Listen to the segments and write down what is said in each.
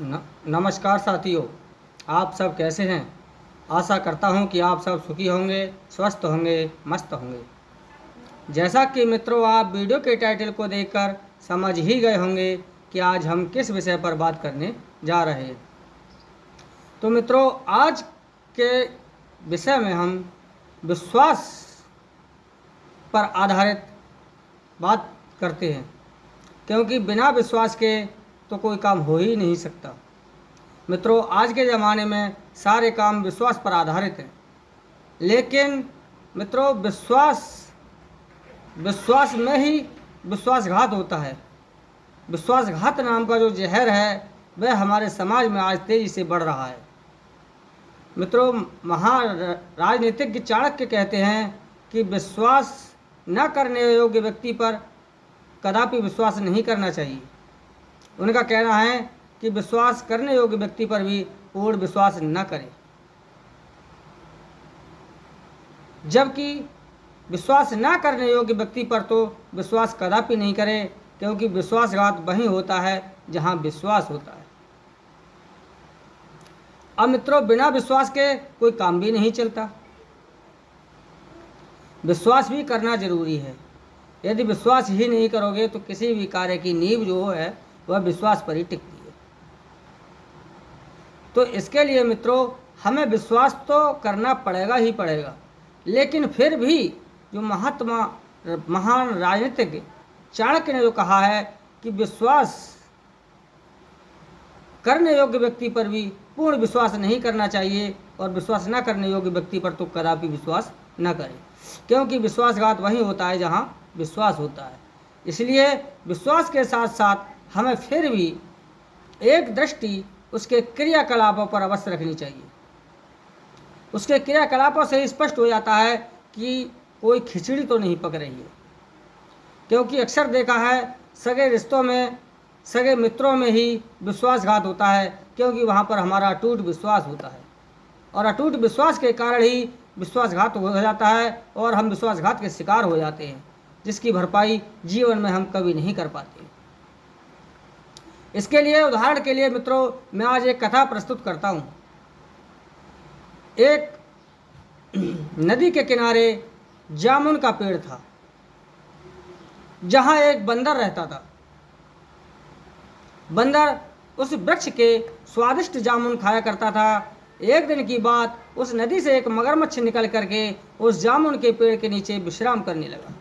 नमस्कार साथियों, आप सब कैसे हैं। आशा करता हूं कि आप सब सुखी होंगे, स्वस्थ होंगे, मस्त होंगे। जैसा कि मित्रों, आप वीडियो के टाइटल को देखकर समझ ही गए होंगे कि आज हम किस विषय पर बात करने जा रहे हैं। तो मित्रों, आज के विषय में हम विश्वास पर आधारित बात करते हैं, क्योंकि बिना विश्वास के तो कोई काम हो ही नहीं सकता। मित्रों, आज के ज़माने में सारे काम विश्वास पर आधारित हैं, लेकिन मित्रों विश्वास में ही विश्वासघात होता है। विश्वासघात नाम का जो जहर है वह हमारे समाज में आज तेजी से बढ़ रहा है। मित्रों, राजनीतिज्ञ चाणक्य कहते हैं कि विश्वास न करने योग्य व्यक्ति पर कदापि विश्वास नहीं करना चाहिए। उनका कहना है कि विश्वास करने योग्य व्यक्ति पर भी पूर्ण विश्वास न करें, जबकि विश्वास न करने योग्य व्यक्ति पर तो विश्वास कदापि नहीं करें, क्योंकि विश्वासघात वहीं होता है जहां विश्वास होता है। अब मित्रों, बिना विश्वास के कोई काम भी नहीं चलता। विश्वास भी करना जरूरी है। यदि विश्वास ही नहीं करोगे तो किसी भी कार्य की नींव जो है वह विश्वास पर ही टिकती है। तो इसके लिए मित्रों, हमें विश्वास तो करना पड़ेगा ही पड़ेगा, लेकिन फिर भी जो महान राजनीतिज्ञ चाणक्य ने जो कहा है कि विश्वास करने योग्य व्यक्ति पर भी पूर्ण विश्वास नहीं करना चाहिए, और विश्वास न करने योग्य व्यक्ति पर तो कदापि विश्वास न करें, क्योंकि विश्वासघात वहीं होता है जहां विश्वास होता है। इसलिए विश्वास के साथ साथ हमें फिर भी एक दृष्टि उसके क्रियाकलापों पर अवश्य रखनी चाहिए। उसके क्रियाकलापों से स्पष्ट हो जाता है कि कोई खिचड़ी तो नहीं पक रही है, क्योंकि अक्सर देखा है सगे रिश्तों में, सगे मित्रों में ही विश्वासघात होता है, क्योंकि वहाँ पर हमारा अटूट विश्वास होता है, और अटूट विश्वास के कारण ही विश्वासघात हो जाता है और हम विश्वासघात के शिकार हो जाते हैं, जिसकी भरपाई जीवन में हम कभी नहीं कर पाते। इसके लिए उदाहरण के लिए मित्रों, मैं आज एक कथा प्रस्तुत करता हूँ। एक नदी के किनारे जामुन का पेड़ था, जहाँ एक बंदर रहता था। बंदर उस वृक्ष के स्वादिष्ट जामुन खाया करता था। एक दिन की बात, उस नदी से एक मगरमच्छ निकल करके उस जामुन के पेड़ के नीचे विश्राम करने लगा।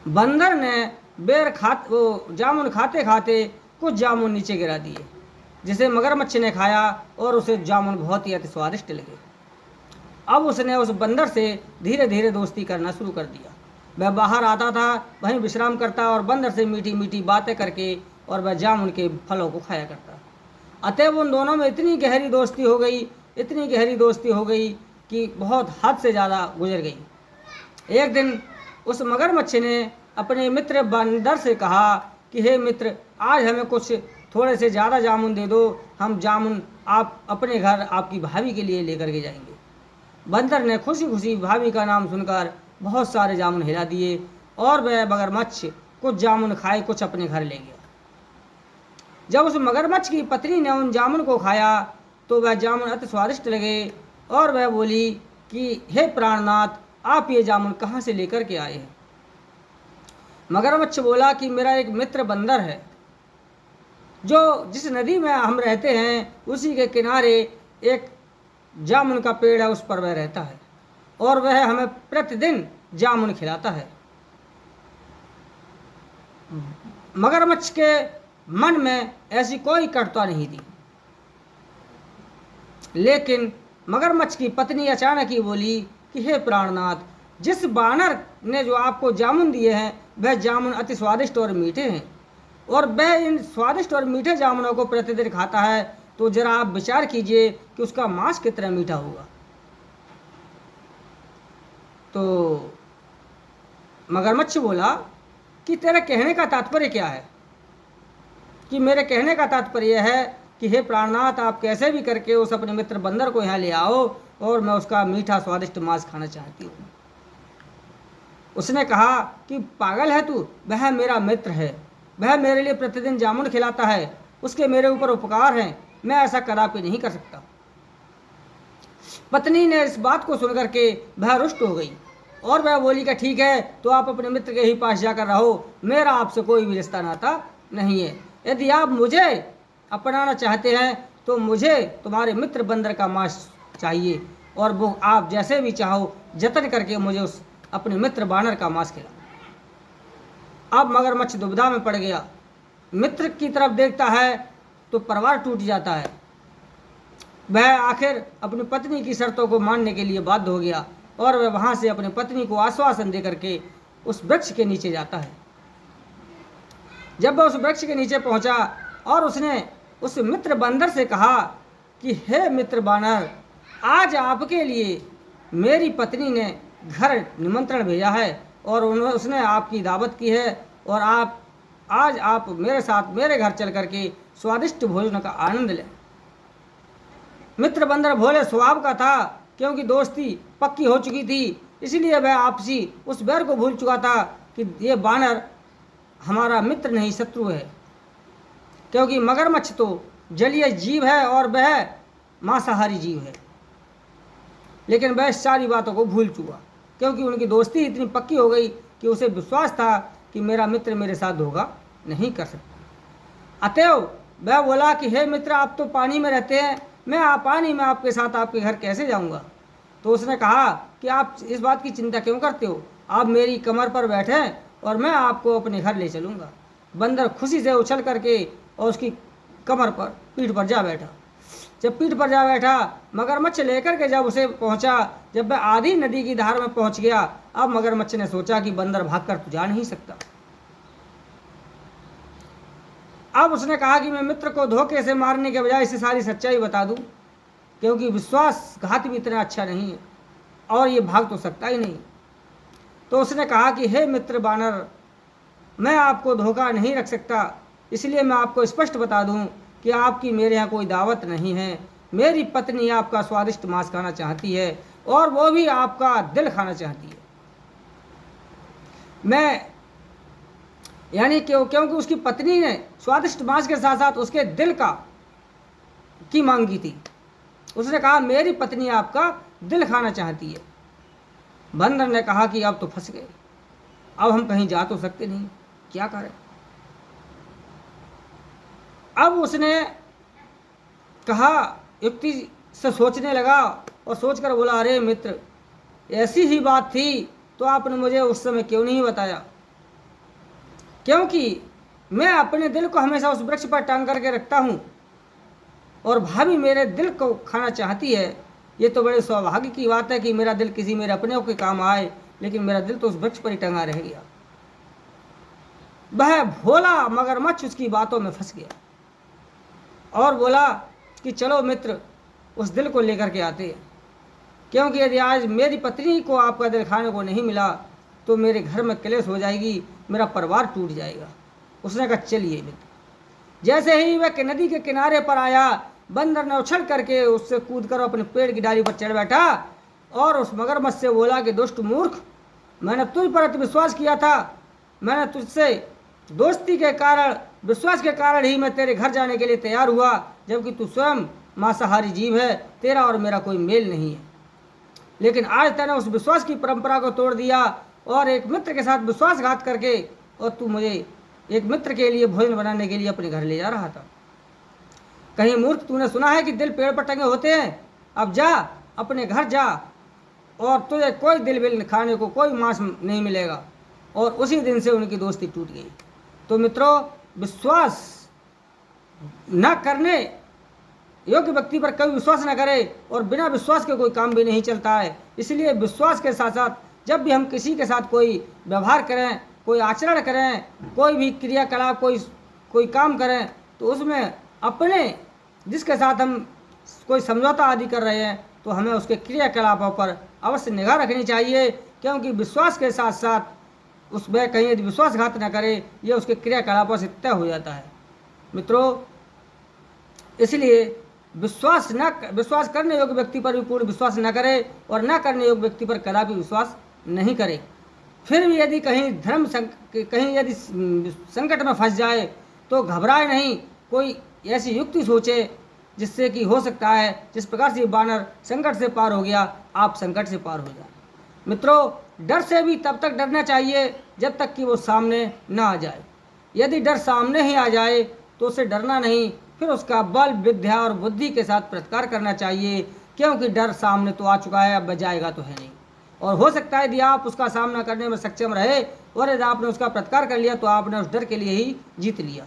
बंदर ने वो जामुन खाते खाते कुछ जामुन नीचे गिरा दिए, जिसे मगरमच्छ ने खाया और उसे जामुन बहुत ही अति स्वादिष्ट लगे। अब उसने उस बंदर से धीरे धीरे दोस्ती करना शुरू कर दिया। वह बाहर आता था, वहीं विश्राम करता और बंदर से मीठी मीठी बातें करके और वह जामुन के फलों को खाया करता। अतएव उन दोनों में इतनी गहरी दोस्ती हो गई कि बहुत हद से ज़्यादा गुजर गई। एक दिन उस मगरमच्छ ने अपने मित्र बंदर से कहा कि हे मित्र, आज हमें कुछ थोड़े से ज़्यादा जामुन दे दो, हम जामुन आप अपने घर आपकी भाभी के लिए लेकर के जाएंगे। बंदर ने खुशी खुशी भाभी का नाम सुनकर बहुत सारे जामुन हिला दिए, और वह मगरमच्छ कुछ जामुन खाए, कुछ अपने घर ले गया। जब उस मगरमच्छ की पत्नी ने उन जामुन को खाया तो वह जामुन अति स्वादिष्ट लगे, और वह बोली कि हे प्राणनाथ, आप ये जामुन कहाँ से लेकर के आए हैं। मगरमच्छ बोला कि मेरा एक मित्र बंदर है, जो जिस नदी में हम रहते हैं उसी के किनारे एक जामुन का पेड़ है, उस पर वह रहता है, और वह हमें प्रतिदिन जामुन खिलाता है। मगरमच्छ के मन में ऐसी कोई कटुता नहीं थी, लेकिन मगरमच्छ की पत्नी अचानक ही बोली कि हे प्राणनाथ, जिस बानर ने जो आपको जामुन दिए हैं वह जामुन अति स्वादिष्ट और मीठे हैं, और वह इन स्वादिष्ट और मीठे जामुनों को प्रतिदिन खाता है, तो जरा आप विचार कीजिए कि उसका मांस कितना मीठा होगा। तो मगरमच्छ बोला कि तेरे कहने का तात्पर्य क्या है। कि मेरे कहने का तात्पर्य है कि हे प्राणनाथ, आप कैसे भी करके उस अपने मित्र बंदर को यहाँ ले आओ, और मैं उसका मीठा स्वादिष्ट मांस खाना चाहती हूँ। उसने कहा कि पागल है तू, वह मेरा मित्र है, वह मेरे लिए प्रतिदिन जामुन खिलाता है, उसके मेरे ऊपर उपकार हैं, मैं ऐसा कदापि नहीं कर सकता। पत्नी ने इस बात को सुनकर के वह रुष्ट हो गई और वह बोली कि ठीक है, तो आप अपने मित्र के ही पास जाकर रहो, मेरा आपसे कोई भी रिश्ता नाता नहीं है। यदि आप मुझे अपनाना चाहते हैं तो मुझे तुम्हारे मित्र बंदर का मांस चाहिए, और वो आप जैसे भी चाहो जतन करके मुझे उस अपने मित्र बानर का मांस खिलाओ। अब मगरमच्छ दुविधा में पड़ गया। मित्र की तरफ देखता है तो परिवार टूट जाता है। वह आखिर अपनी पत्नी की शर्तों को मानने के लिए बाध्य हो गया और वह वहां से अपनी पत्नी को आश्वासन देकर के उस वृक्ष के नीचे जाता है। जब वह उस वृक्ष के नीचे पहुंचा और उसने उस मित्र बंदर से कहा कि हे मित्र बानर, आज आपके लिए मेरी पत्नी ने घर निमंत्रण भेजा है और उसने आपकी दावत की है, और आज आप मेरे साथ मेरे घर चल करके स्वादिष्ट भोजन का आनंद लें। मित्र बंदर भोले स्वभाव का था, क्योंकि दोस्ती पक्की हो चुकी थी, इसलिए वह आपसी उस बैर को भूल चुका था कि ये बानर हमारा मित्र नहीं शत्रु है। क्योंकि मगरमच्छ तो जलीय जीव है और वह मांसाहारी जीव है, लेकिन वह सारी बातों को भूल चुका, क्योंकि उनकी दोस्ती इतनी पक्की हो गई कि उसे विश्वास था कि मेरा मित्र मेरे साथ धोखा नहीं कर सकता। अतएव वह बोला कि हे मित्र, आप तो पानी में रहते हैं, मैं पानी में आपके साथ आपके घर कैसे जाऊंगा। तो उसने कहा कि आप इस बात की चिंता क्यों करते हो, आप मेरी कमर पर बैठें और मैं आपको अपने घर ले चलूँगा। बंदर खुशी से उछल करके और उसकी कमर पर पीठ पर जा बैठा। जब पीठ पर जा बैठा, मगरमच्छ लेकर के जब उसे पहुंचा, जब वह आधी नदी की धार में पहुंच गया, अब मगरमच्छ ने सोचा कि बंदर भागकर तो जा नहीं सकता। अब उसने कहा कि मैं मित्र को धोखे से मारने के बजाय इसे सारी सच्चाई बता दूं, क्योंकि विश्वासघात भी इतना अच्छा नहीं है और ये भाग तो सकता ही नहीं। तो उसने कहा कि हे मित्र बानर, मैं आपको धोखा नहीं रख सकता, इसलिए मैं आपको स्पष्ट बता दूं कि आपकी मेरे यहाँ कोई दावत नहीं है। मेरी पत्नी आपका स्वादिष्ट मांस खाना चाहती है और वो भी आपका दिल खाना चाहती है। मैं यानी क्योंकि उसकी पत्नी ने स्वादिष्ट मांस के साथ साथ उसके दिल की मांग की थी। उसने कहा मेरी पत्नी आपका दिल खाना चाहती है। बंदर ने कहा कि अब तो फंस गए, अब हम कहीं जा तो सकते नहीं, क्या करें। अब उसने कहा, युक्ति से सोचने लगा और सोचकर बोला, अरे मित्र, ऐसी ही बात थी तो आपने मुझे उस समय क्यों नहीं बताया, क्योंकि मैं अपने दिल को हमेशा उस वृक्ष पर टांग करके रखता हूँ और भाभी मेरे दिल को खाना चाहती है। ये तो बड़े सौभाग्य की बात है कि मेरा दिल किसी मेरे अपने के काम आए, लेकिन मेरा दिल तो उस वृक्ष पर ही टंगा रह गया। वह भोला मगरमच्छ उसकी बातों में फंस गया और बोला कि चलो मित्र, उस दिल को लेकर के आते हैं, क्योंकि यदि आज मेरी पत्नी को आपका दिल खाने को नहीं मिला तो मेरे घर में क्लेश हो जाएगी, मेरा परिवार टूट जाएगा। उसने कहा चलिए मित्र। जैसे ही वह नदी के किनारे पर आया, बंदर ने उछल करके उससे कूद कर अपने पेड़ की डाली पर चढ़ बैठा और उस मगरमच्छ से बोला कि दुष्ट मूर्ख, मैंने तुझ पर विश्वास किया था, मैंने तुझसे दोस्ती के कारण, विश्वास के कारण ही मैं तेरे घर जाने के लिए तैयार हुआ, जबकि तू स्वयं मांसाहारी जीव है, तेरा और मेरा कोई मेल नहीं है। लेकिन आज तूने उस विश्वास की परंपरा को तोड़ दिया और एक मित्र के साथ विश्वासघात करके, और तू मुझे एक मित्र के लिए भोजन बनाने के लिए अपने घर ले जा रहा था। कहीं मूर्ख, तूने सुना है कि दिल पेड़ पर टंगे होते हैं? अब जा, अपने घर जा और तुझे कोई दिल बिल खाने को, कोई मांस नहीं मिलेगा। और उसी दिन से उनकी दोस्ती टूट गई। तो मित्रों, विश्वास न करने योग्य व्यक्ति पर कभी विश्वास न करें, और बिना विश्वास के कोई काम भी नहीं चलता है। इसलिए विश्वास के साथ साथ जब भी हम किसी के साथ कोई व्यवहार करें, कोई आचरण करें, कोई भी क्रियाकलाप, कोई काम करें, तो उसमें अपने जिसके साथ हम कोई समझौता आदि कर रहे हैं, तो हमें उसके क्रियाकलापों पर अवश्य निगाह रखनी चाहिए, क्योंकि विश्वास के साथ साथ उसमें कहीं यदि विश्वासघात न करे, ये उसके क्रियाकलापों से तय हो जाता है। मित्रों, इसलिए विश्वास करने योग्य व्यक्ति पर भी पूर्ण विश्वास न करे और न करने योग्य व्यक्ति पर कदापि विश्वास नहीं करे। फिर भी यदि कहीं यदि संकट में फंस जाए तो घबराए नहीं, कोई ऐसी युक्ति सोचे जिससे कि हो सकता है जिस प्रकार से ये बानर संकट से पार हो गया, आप संकट से पार हो जाए। मित्रों, डर से भी तब तक डरना चाहिए जब तक कि वो सामने ना आ जाए। यदि डर सामने ही आ जाए तो उसे डरना नहीं, फिर उसका बल, विद्या और बुद्धि के साथ प्रतिकार करना चाहिए, क्योंकि डर सामने तो आ चुका है, अब बजाएगा तो है नहीं। और हो सकता है यदि आप उसका सामना करने में सक्षम रहे और यदि आपने उसका प्रतिकार कर लिया तो आपने उस डर के लिए ही जीत लिया।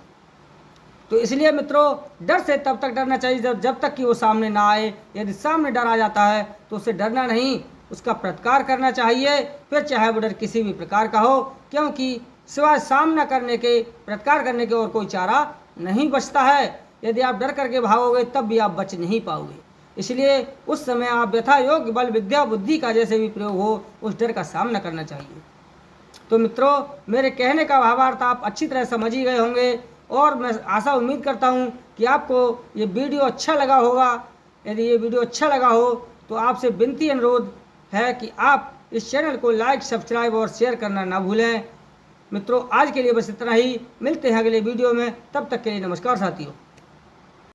तो इसलिए मित्रों, डर से तब तक डरना चाहिए जब तक कि वो सामने ना आए। यदि सामने डर आ जाता है तो उसे डरना नहीं, उसका प्रतिकार करना चाहिए, फिर चाहे वो डर किसी भी प्रकार का हो, क्योंकि सिवाय सामना करने के, प्रतिकार करने के और कोई चारा नहीं बचता है। यदि आप डर करके भागोगे तब भी आप बच नहीं पाओगे। इसलिए उस समय आप यथा योग्य बल, विद्या, बुद्धि का जैसे भी प्रयोग हो उस डर का सामना करना चाहिए। तो मित्रों, मेरे कहने का भावार्थ आप अच्छी तरह समझ ही गए होंगे और मैं आशा उम्मीद करता हूँ कि आपको ये वीडियो अच्छा लगा होगा। यदि ये वीडियो अच्छा लगा हो तो आपसे विनती अनुरोध है कि आप इस चैनल को लाइक, सब्सक्राइब और शेयर करना ना भूलें। मित्रों, आज के लिए बस इतना ही। मिलते हैं अगले वीडियो में, तब तक के लिए नमस्कार साथियों।